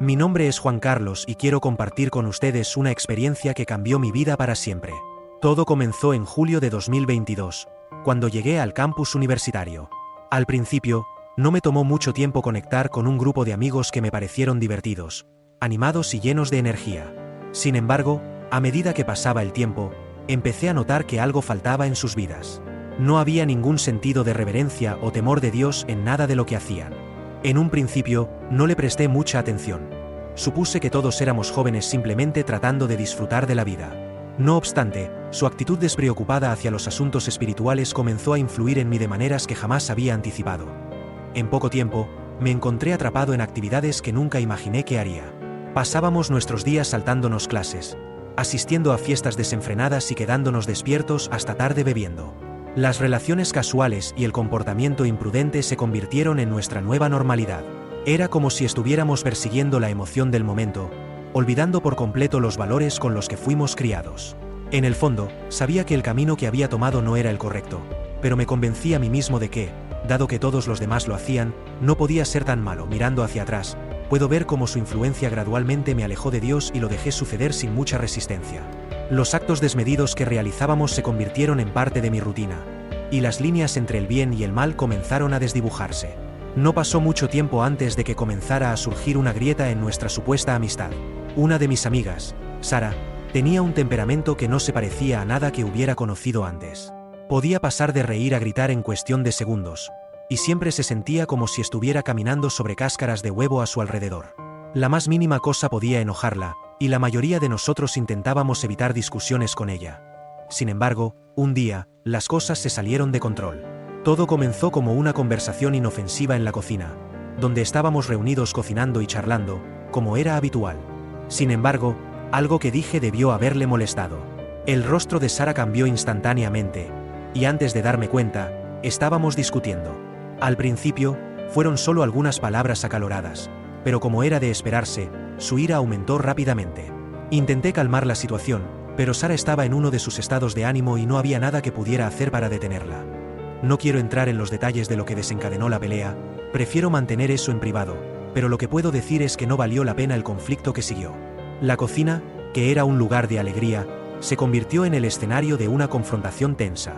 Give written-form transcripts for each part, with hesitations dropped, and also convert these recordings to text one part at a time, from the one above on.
Mi nombre es Juan Carlos y quiero compartir con ustedes una experiencia que cambió mi vida para siempre. Todo comenzó en julio de 2022, cuando llegué al campus universitario. Al principio, no me tomó mucho tiempo conectar con un grupo de amigos que me parecieron divertidos, animados y llenos de energía. Sin embargo, a medida que pasaba el tiempo, empecé a notar que algo faltaba en sus vidas. No había ningún sentido de reverencia o temor de Dios en nada de lo que hacían. En un principio, no le presté mucha atención. Supuse que todos éramos jóvenes simplemente tratando de disfrutar de la vida. No obstante, su actitud despreocupada hacia los asuntos espirituales comenzó a influir en mí de maneras que jamás había anticipado. En poco tiempo, me encontré atrapado en actividades que nunca imaginé que haría. Pasábamos nuestros días saltándonos clases, asistiendo a fiestas desenfrenadas y quedándonos despiertos hasta tarde bebiendo. Las relaciones casuales y el comportamiento imprudente se convirtieron en nuestra nueva normalidad. Era como si estuviéramos persiguiendo la emoción del momento, olvidando por completo los valores con los que fuimos criados. En el fondo, sabía que el camino que había tomado no era el correcto, pero me convencí a mí mismo de que, dado que todos los demás lo hacían, no podía ser tan malo. Mirando hacia atrás, puedo ver cómo su influencia gradualmente me alejó de Dios y lo dejé suceder sin mucha resistencia. Los actos desmedidos que realizábamos se convirtieron en parte de mi rutina, y las líneas entre el bien y el mal comenzaron a desdibujarse. No pasó mucho tiempo antes de que comenzara a surgir una grieta en nuestra supuesta amistad. Una de mis amigas, Sara, tenía un temperamento que no se parecía a nada que hubiera conocido antes. Podía pasar de reír a gritar en cuestión de segundos, y siempre se sentía como si estuviera caminando sobre cáscaras de huevo a su alrededor. La más mínima cosa podía enojarla, y la mayoría de nosotros intentábamos evitar discusiones con ella. Sin embargo, un día, las cosas se salieron de control. Todo comenzó como una conversación inofensiva en la cocina, donde estábamos reunidos cocinando y charlando, como era habitual. Sin embargo, algo que dije debió haberle molestado. El rostro de Sara cambió instantáneamente, y antes de darme cuenta, estábamos discutiendo. Al principio, fueron solo algunas palabras acaloradas, pero como era de esperarse, su ira aumentó rápidamente. Intenté calmar la situación, pero Sara estaba en uno de sus estados de ánimo y no había nada que pudiera hacer para detenerla. No quiero entrar en los detalles de lo que desencadenó la pelea, prefiero mantener eso en privado, pero lo que puedo decir es que no valió la pena el conflicto que siguió. La cocina, que era un lugar de alegría, se convirtió en el escenario de una confrontación tensa.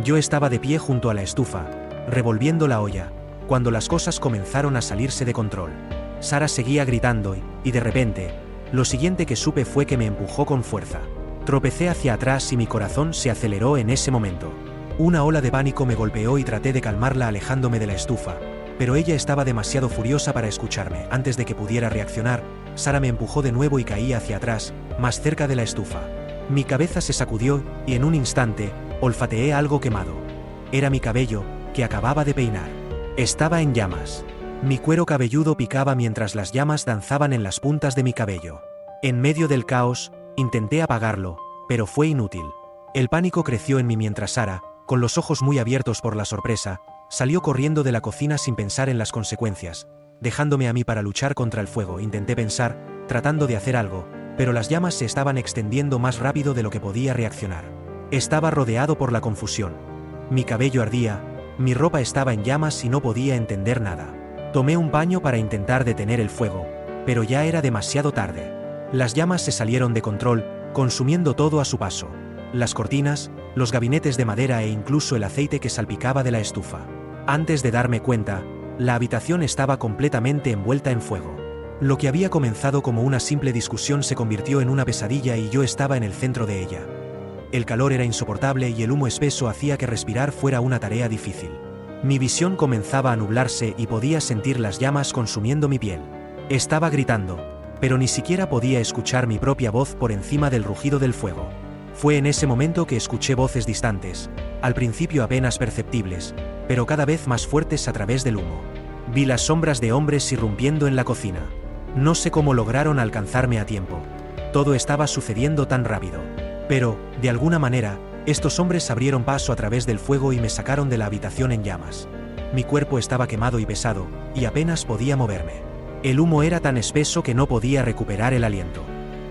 Yo estaba de pie junto a la estufa, revolviendo la olla, cuando las cosas comenzaron a salirse de control. Sara seguía gritando y de repente, lo siguiente que supe fue que me empujó con fuerza. Tropecé hacia atrás y mi corazón se aceleró en ese momento. Una ola de pánico me golpeó y traté de calmarla alejándome de la estufa, pero ella estaba demasiado furiosa para escucharme. Antes de que pudiera reaccionar, Sara me empujó de nuevo y caí hacia atrás, más cerca de la estufa. Mi cabeza se sacudió y en un instante, olfateé algo quemado. Era mi cabello, que acababa de peinar. Estaba en llamas. Mi cuero cabelludo picaba mientras las llamas danzaban en las puntas de mi cabello. En medio del caos, intenté apagarlo, pero fue inútil. El pánico creció en mí mientras Sara, con los ojos muy abiertos por la sorpresa, salió corriendo de la cocina sin pensar en las consecuencias, dejándome a mí para luchar contra el fuego. Intenté pensar, tratando de hacer algo, pero las llamas se estaban extendiendo más rápido de lo que podía reaccionar. Estaba rodeado por la confusión. Mi cabello ardía, mi ropa estaba en llamas y no podía entender nada. Tomé un paño para intentar detener el fuego, pero ya era demasiado tarde. Las llamas se salieron de control, consumiendo todo a su paso. Las cortinas, los gabinetes de madera e incluso el aceite que salpicaba de la estufa. Antes de darme cuenta, la habitación estaba completamente envuelta en fuego. Lo que había comenzado como una simple discusión se convirtió en una pesadilla y yo estaba en el centro de ella. El calor era insoportable y el humo espeso hacía que respirar fuera una tarea difícil. Mi visión comenzaba a nublarse y podía sentir las llamas consumiendo mi piel. Estaba gritando, pero ni siquiera podía escuchar mi propia voz por encima del rugido del fuego. Fue en ese momento que escuché voces distantes, al principio apenas perceptibles, pero cada vez más fuertes a través del humo. Vi las sombras de hombres irrumpiendo en la cocina. No sé cómo lograron alcanzarme a tiempo. Todo estaba sucediendo tan rápido. Pero, de alguna manera, estos hombres abrieron paso a través del fuego y me sacaron de la habitación en llamas. Mi cuerpo estaba quemado y pesado, y apenas podía moverme. El humo era tan espeso que no podía recuperar el aliento.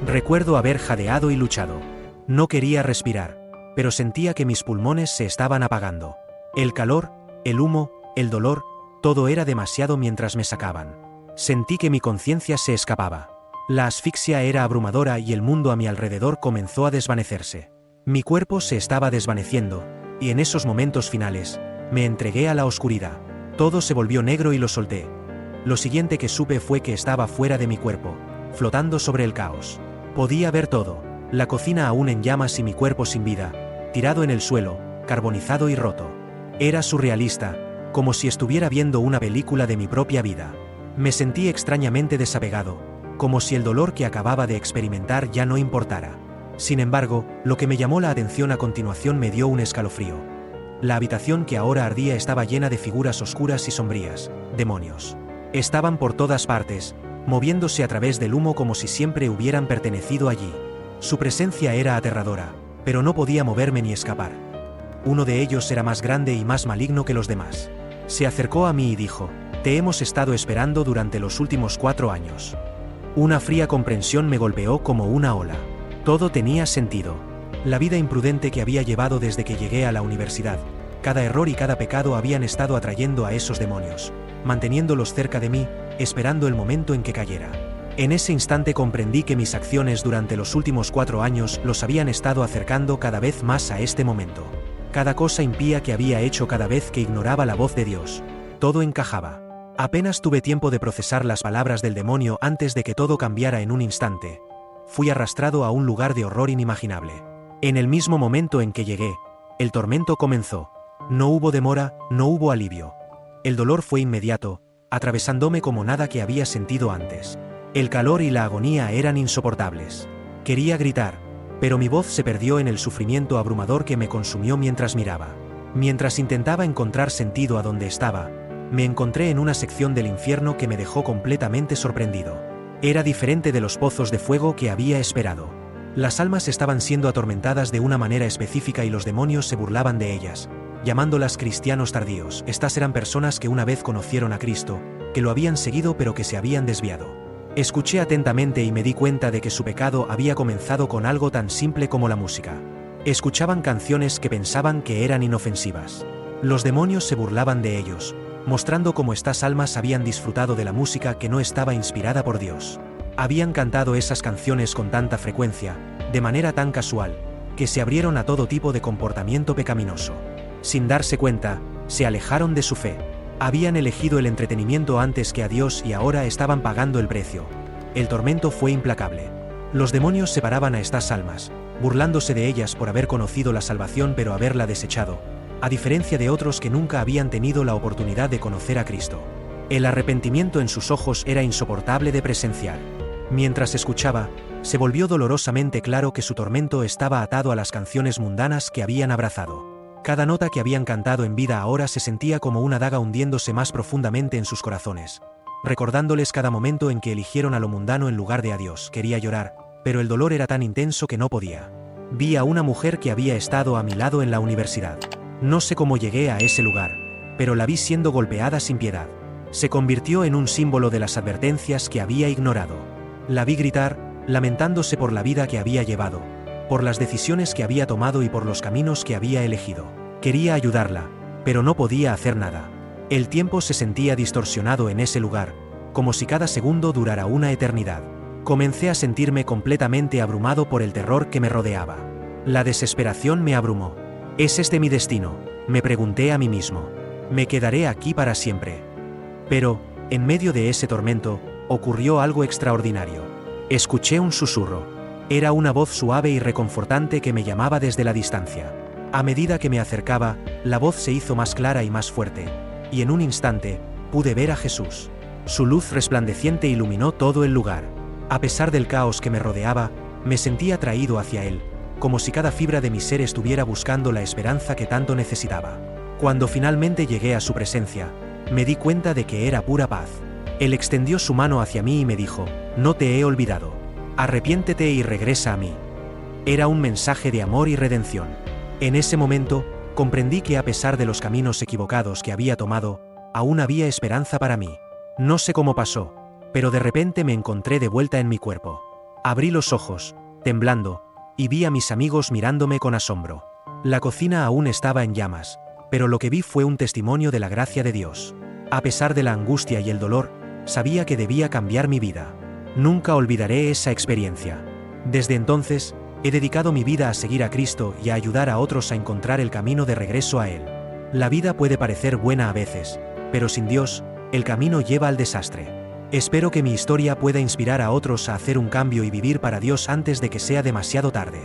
Recuerdo haber jadeado y luchado. No quería respirar, pero sentía que mis pulmones se estaban apagando. El calor, el humo, el dolor, todo era demasiado mientras me sacaban. Sentí que mi conciencia se escapaba. La asfixia era abrumadora y el mundo a mi alrededor comenzó a desvanecerse. Mi cuerpo se estaba desvaneciendo, y en esos momentos finales, me entregué a la oscuridad. Todo se volvió negro y lo solté. Lo siguiente que supe fue que estaba fuera de mi cuerpo, flotando sobre el caos. Podía ver todo, la cocina aún en llamas y mi cuerpo sin vida, tirado en el suelo, carbonizado y roto. Era surrealista, como si estuviera viendo una película de mi propia vida. Me sentí extrañamente desapegado, como si el dolor que acababa de experimentar ya no importara. Sin embargo, lo que me llamó la atención a continuación me dio un escalofrío. La habitación que ahora ardía estaba llena de figuras oscuras y sombrías, demonios. Estaban por todas partes, moviéndose a través del humo como si siempre hubieran pertenecido allí. Su presencia era aterradora, pero no podía moverme ni escapar. Uno de ellos era más grande y más maligno que los demás. Se acercó a mí y dijo: «Te hemos estado esperando durante los últimos 4 años». Una fría comprensión me golpeó como una ola. Todo tenía sentido. La vida imprudente que había llevado desde que llegué a la universidad, cada error y cada pecado habían estado atrayendo a esos demonios, manteniéndolos cerca de mí, esperando el momento en que cayera. En ese instante comprendí que mis acciones durante los últimos 4 años los habían estado acercando cada vez más a este momento. Cada cosa impía que había hecho cada vez que ignoraba la voz de Dios. Todo encajaba. Apenas tuve tiempo de procesar las palabras del demonio antes de que todo cambiara en un instante. Fui arrastrado a un lugar de horror inimaginable. En el mismo momento en que llegué, el tormento comenzó. No hubo demora, no hubo alivio. El dolor fue inmediato, atravesándome como nada que había sentido antes. El calor y la agonía eran insoportables. Quería gritar, pero mi voz se perdió en el sufrimiento abrumador que me consumió mientras miraba. Mientras intentaba encontrar sentido a donde estaba, me encontré en una sección del infierno que me dejó completamente sorprendido. Era diferente de los pozos de fuego que había esperado. Las almas estaban siendo atormentadas de una manera específica y los demonios se burlaban de ellas, llamándolas cristianos tardíos. Estas eran personas que una vez conocieron a Cristo, que lo habían seguido pero que se habían desviado. Escuché atentamente y me di cuenta de que su pecado había comenzado con algo tan simple como la música. Escuchaban canciones que pensaban que eran inofensivas. Los demonios se burlaban de ellos, mostrando cómo estas almas habían disfrutado de la música que no estaba inspirada por Dios. Habían cantado esas canciones con tanta frecuencia, de manera tan casual, que se abrieron a todo tipo de comportamiento pecaminoso. Sin darse cuenta, se alejaron de su fe. Habían elegido el entretenimiento antes que a Dios y ahora estaban pagando el precio. El tormento fue implacable. Los demonios separaban a estas almas, burlándose de ellas por haber conocido la salvación pero haberla desechado, a diferencia de otros que nunca habían tenido la oportunidad de conocer a Cristo. El arrepentimiento en sus ojos era insoportable de presenciar. Mientras escuchaba, se volvió dolorosamente claro que su tormento estaba atado a las canciones mundanas que habían abrazado. Cada nota que habían cantado en vida ahora se sentía como una daga hundiéndose más profundamente en sus corazones, recordándoles cada momento en que eligieron a lo mundano en lugar de a Dios. Quería llorar, pero el dolor era tan intenso que no podía. Vi a una mujer que había estado a mi lado en la universidad. No sé cómo llegué a ese lugar, pero la vi siendo golpeada sin piedad. Se convirtió en un símbolo de las advertencias que había ignorado. La vi gritar, lamentándose por la vida que había llevado, por las decisiones que había tomado y por los caminos que había elegido. Quería ayudarla, pero no podía hacer nada. El tiempo se sentía distorsionado en ese lugar, como si cada segundo durara una eternidad. Comencé a sentirme completamente abrumado por el terror que me rodeaba. La desesperación me abrumó. ¿Es este mi destino?, me pregunté a mí mismo. ¿Me quedaré aquí para siempre? Pero, en medio de ese tormento, ocurrió algo extraordinario. Escuché un susurro. Era una voz suave y reconfortante que me llamaba desde la distancia. A medida que me acercaba, la voz se hizo más clara y más fuerte, y en un instante, pude ver a Jesús. Su luz resplandeciente iluminó todo el lugar. A pesar del caos que me rodeaba, me sentí atraído hacia él, como si cada fibra de mi ser estuviera buscando la esperanza que tanto necesitaba. Cuando finalmente llegué a su presencia, me di cuenta de que era pura paz. Él extendió su mano hacia mí y me dijo: «No te he olvidado. Arrepiéntete y regresa a mí». Era un mensaje de amor y redención. En ese momento, comprendí que a pesar de los caminos equivocados que había tomado, aún había esperanza para mí. No sé cómo pasó, pero de repente me encontré de vuelta en mi cuerpo. Abrí los ojos, temblando, y vi a mis amigos mirándome con asombro. La cocina aún estaba en llamas, pero lo que vi fue un testimonio de la gracia de Dios. A pesar de la angustia y el dolor, Sabía que debía cambiar mi vida. Nunca olvidaré esa experiencia. Desde entonces, he dedicado mi vida a seguir a Cristo y a ayudar a otros a encontrar el camino de regreso a Él. La vida puede parecer buena a veces, pero sin Dios, el camino lleva al desastre. Espero que mi historia pueda inspirar a otros a hacer un cambio y vivir para Dios antes de que sea demasiado tarde.